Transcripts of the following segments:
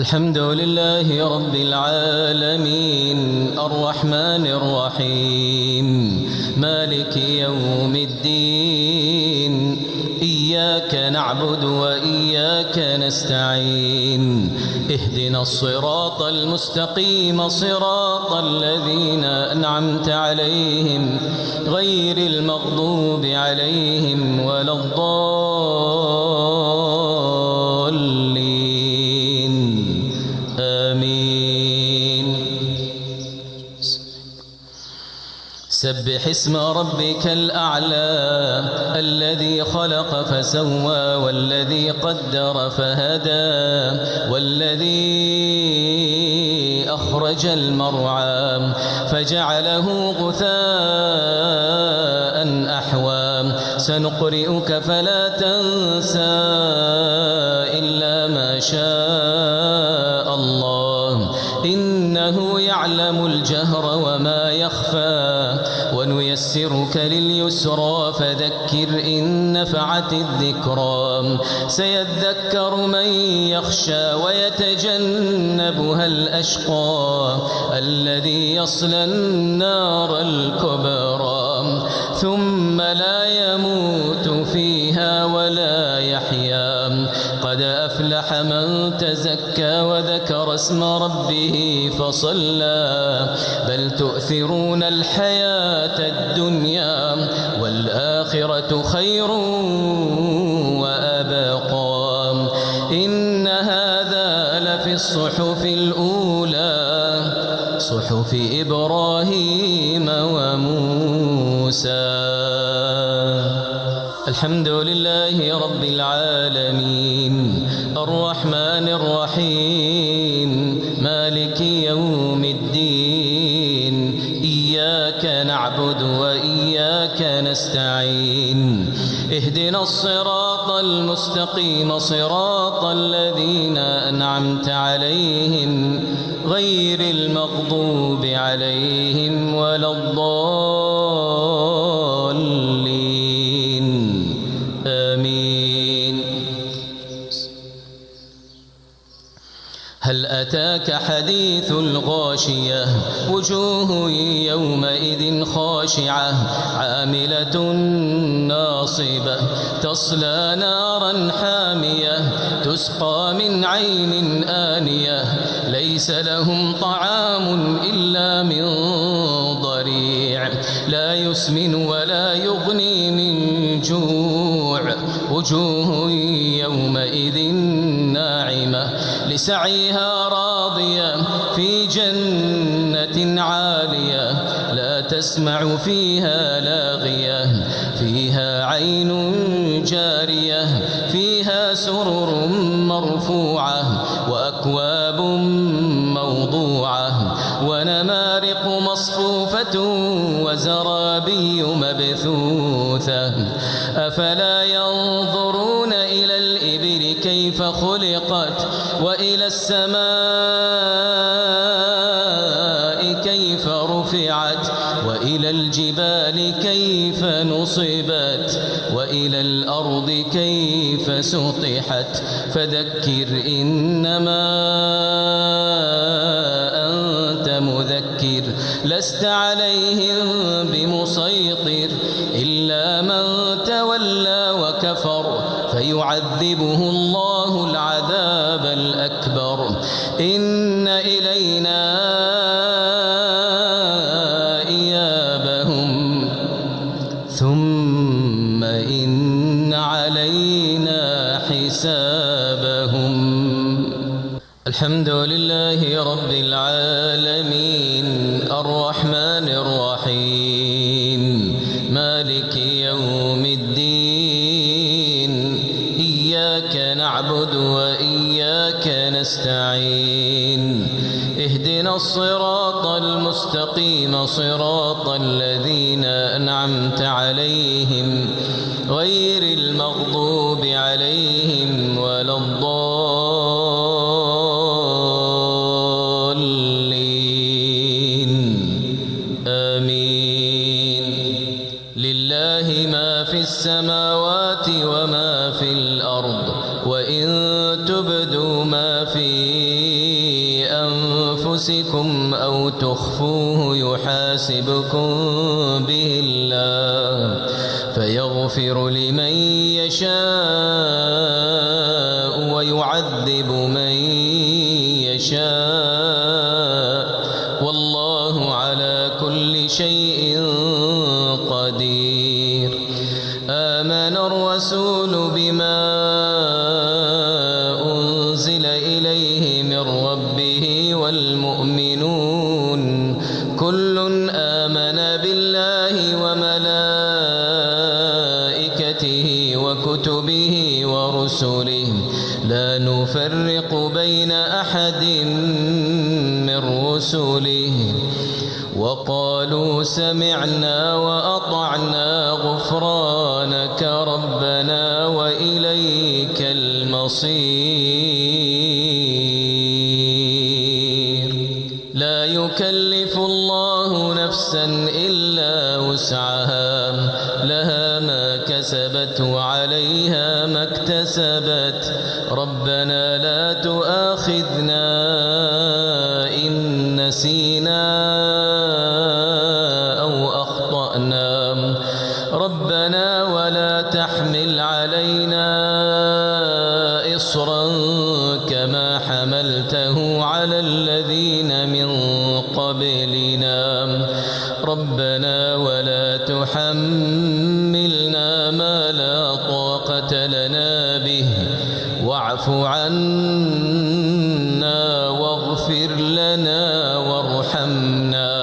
الحمد لله رب العالمين الرحمن الرحيم مالك يوم الدين إياك نعبد وإياك نستعين اهدنا الصراط المستقيم صراط الذين أنعمت عليهم غير المغضوب عليهم ولا الضالين آمين. سبح اسم ربك الأعلى الذي خلق فسوى والذي قدر فهدى والذي أخرج المرعى فجعله غثاء أحوى سنقرئك فلا تنسى إلا ما شاء الله إنه يعلم الجهر وما يخفى ونيسرك لليسرى فذكر إن نفعت الذكرى سيذكر من يخشى ويتجنبها الأشقى الذي يصلى النار الكبرى ثم لا يموت فيها ولا يحيا قد أفلح من تزكى وذكر اسم ربه فصلى بل تؤثرون الحياة الدنيا والآخرة خير وأبقى إن هذا لفي الصحف الأولى صحف إبراهيم وموسى. الحمد لله رب العالمين الرحمن الرحيم مالك يوم الدين إياك نعبد وإياك نستعين اهدنا الصراط المستقيم صراط الذين أنعمت عليهم غير المغضوب عليهم ولا الضالين آمين. هل أتاك حديث الغاشية وجوه يومئذ خاشعة عاملة ناصبة تصلى نارا حامية تسقى من عين آنية ليس لهم طعام إلا من ضريع لا يسمن ولا يغني من جوع وجوه يومئذ ناعمة لسعيها راضية في جنة عالية لا تسمع فيها لاغية فيها عين جارية فيها سرر مرفوعة وأكواب موضوعة ونمارق مصفوفة وزرابي مبثوثة أفلا ينظرون إلى الإبل كيف خلقت وإلى السماء كيف رفعت وإلى الجبال كيف نصبت وإلى الأرض كيف سطحت فذكر إنما أنت مذكر لست عليهم بمسيطر إلا من تولى وكفر فيعذبه الله العذاب الأكبر إن إلينا إيابهم ثم إن علينا حسابهم. الحمد لله رب العالمين الرحمن الرحيم مالك يوم الدين إياك نعبد وإياك نستعين اهدنا الصراط المستقيم صراط الذين أنعمت عليهم غير المغضوب عليهم ولا الضالين آمين. لله ما في السماوات وما في الأرض وإن تبدوا ما في أنفسكم أو تخفوه يحاسبكم به الله فيغفر لمن يشاء ويعذب من يشاء والله على كل شيء قدير. آمن الرسول بما أنزل إليه من ربه والمؤمنون كل آمن بالله وملائكته وكتبه ورسله لا نفرق بين أحد من رسله وقالوا سمعنا وأطعنا غفرانك ربنا وإليك المصير. لا يكلف الله نفسا إلا وسعها لها ما كسبت وعليها ما اكتسبت ربنا لا تؤاخذنا إن نسينا أو أخطأنا ربنا ولا تحمل علينا إصرا كما حملته على الذين من قبلنا ربنا ولا تحملنا ما لا طاقة لنا به واعف عنا واغفر لنا وارحمنا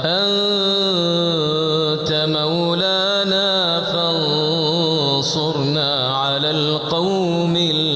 أنت مولانا فانصرنا على القوم الكافرين.